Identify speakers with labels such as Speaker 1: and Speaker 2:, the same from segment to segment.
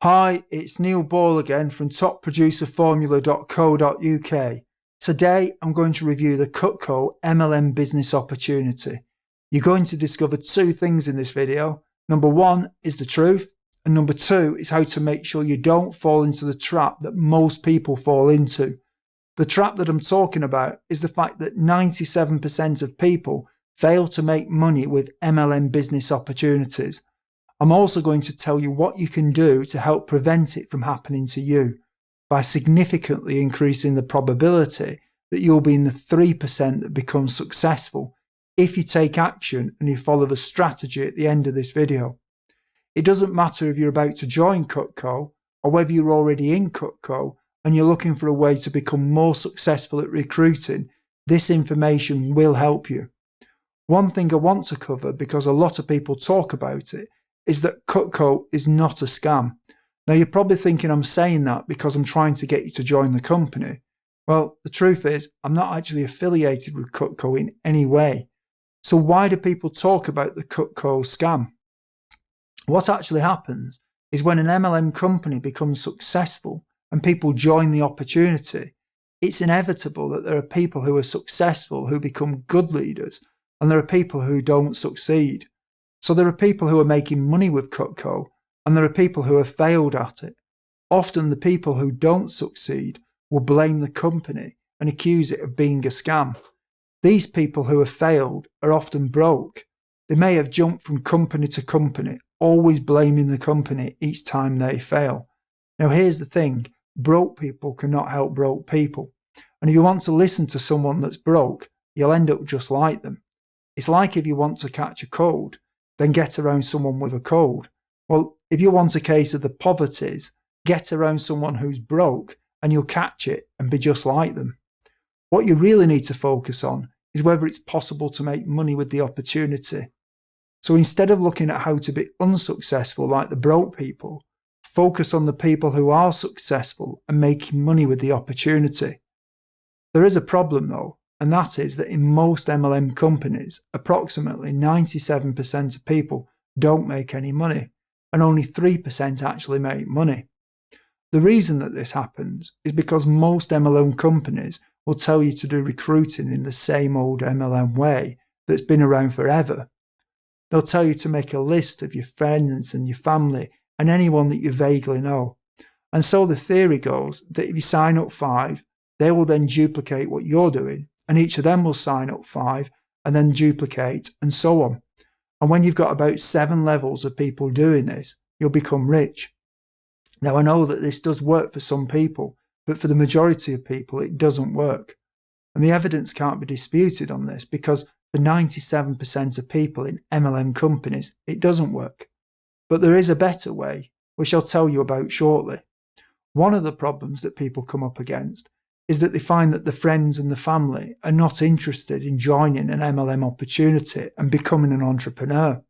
Speaker 1: Hi, it's Neil Ball again from topproducerformula.co.uk. Today I'm going to review the CUTCO MLM business opportunity. You're going to discover two things in this video. Number one is the truth, and number two is how to make sure you don't fall into the trap that most people fall into. The trap that I'm talking about is the fact that 97% of people fail to make money with MLM business opportunities. I'm also going to tell you what you can do to help prevent it from happening to you by significantly increasing the probability that you'll be in the 3% that becomes successful if you take action and you follow the strategy at the end of this video. It doesn't matter if you're about to join CUTCO or whether you're already in CUTCO and you're looking for a way to become more successful at recruiting, this information will help you. One thing I want to cover, because a lot of people talk about it, is that CUTCO is not a scam. Now you're probably thinking I'm saying that because I'm trying to get you to join the company. Well, the truth is I'm not actually affiliated with CUTCO in any way. So why do people talk about the CUTCO scam? What actually happens is when an MLM company becomes successful and people join the opportunity, it's inevitable that there are people who are successful who become good leaders, and there are people who don't succeed. So there are people who are making money with CUTCO, and there are people who have failed at it. Often the people who don't succeed will blame the company and accuse it of being a scam. These people who have failed are often broke. They may have jumped from company to company, always blaming the company each time they fail. Now here's the thing, broke people cannot help broke people. And if you want to listen to someone that's broke, you'll end up just like them. It's like if you want to catch a cold, then get around someone with a cold. Well, if you want a case of the poverties, get around someone who's broke and you'll catch it and be just like them. What you really need to focus on is whether it's possible to make money with the opportunity. So instead of looking at how to be unsuccessful like the broke people, focus on the people who are successful and making money with the opportunity. There is a problem though, and that is that in most MLM companies, approximately 97% of people don't make any money, and only 3% actually make money. The reason that this happens is because most MLM companies will tell you to do recruiting in the same old MLM way that's been around forever. They'll tell you to make a list of your friends and your family and anyone that you vaguely know. And so the theory goes that if you sign up 5, they will then duplicate what you're doing, and each of them will sign up 5 and then duplicate, and so on. And when you've got about 7 levels of people doing this, you'll become rich. Now I know that this does work for some people, but for the majority of people it doesn't work. And the evidence can't be disputed on this, because for 97% of people in MLM companies it doesn't work. But there is a better way, which I'll tell you about shortly. One of the problems that people come up against is that they find that the friends and the family are not interested in joining an MLM opportunity and becoming an entrepreneur.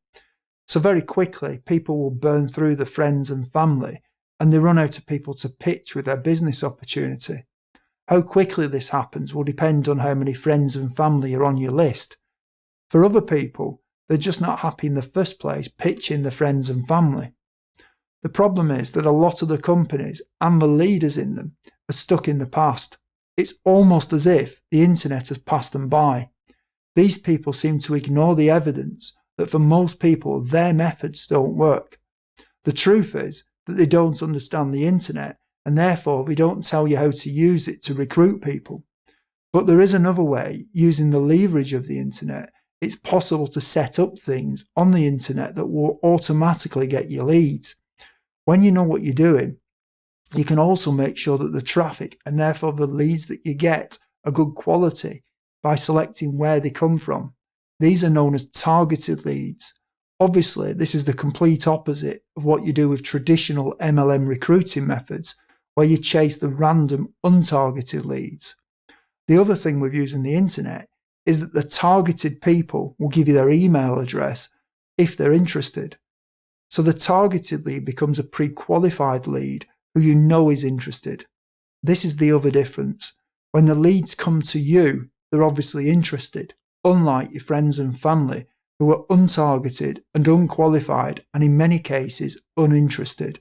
Speaker 1: So very quickly, people will burn through the friends and family, and they run out of people to pitch with their business opportunity. How quickly this happens will depend on how many friends and family are on your list. For other people, they're just not happy in the first place pitching the friends and family. The problem is that a lot of the companies and the leaders in them are stuck in the past. It's almost as if the internet has passed them by. These people seem to ignore the evidence that for most people their methods don't work. The truth is that they don't understand the internet, and therefore they don't tell you how to use it to recruit people. But there is another way. Using the leverage of the internet, it's possible to set up things on the internet that will automatically get you leads. When you know what you're doing, you can also make sure that the traffic, and therefore the leads that you get, are good quality by selecting where they come from. These are known as targeted leads. Obviously, this is the complete opposite of what you do with traditional MLM recruiting methods, where you chase the random untargeted leads. The other thing with using the internet is that the targeted people will give you their email address if they're interested. So the targeted lead becomes a pre-qualified lead who you know is interested. This is the other difference. When the leads come to you, they're obviously interested, unlike your friends and family who are untargeted and unqualified, and in many cases uninterested.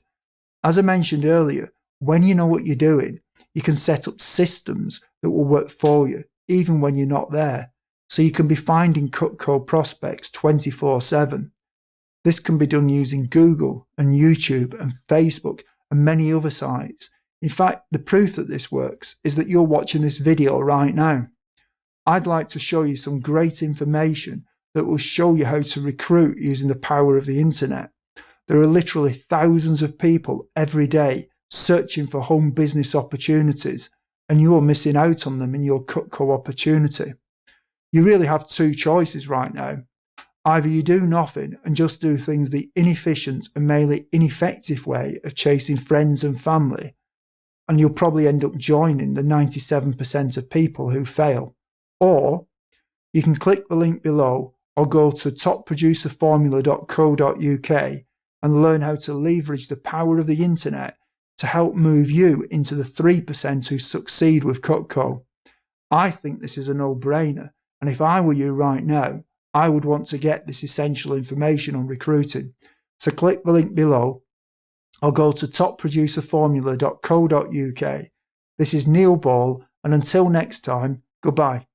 Speaker 1: As I mentioned earlier, when you know what you're doing, you can set up systems that will work for you, even when you're not there. So you can be finding CUTCO prospects 24/7. This can be done using Google and YouTube and Facebook and many other sites. In fact, the proof that this works is that you're watching this video right now. I'd like to show you some great information that will show you how to recruit using the power of the internet. There are literally thousands of people every day searching for home business opportunities, and you're missing out on them in your CUTCO opportunity. You really have two choices right now. Either you do nothing and just do things the inefficient and mainly ineffective way of chasing friends and family, and you'll probably end up joining the 97% of people who fail. Or you can click the link below or go to topproducerformula.co.uk and learn how to leverage the power of the internet to help move you into the 3% who succeed with CUTCO. I think this is a no-brainer, and if I were you right now, I would want to get this essential information on recruiting. So click the link below or go to topproducerformula.co.uk. This is Neil Ball, and until next time, goodbye.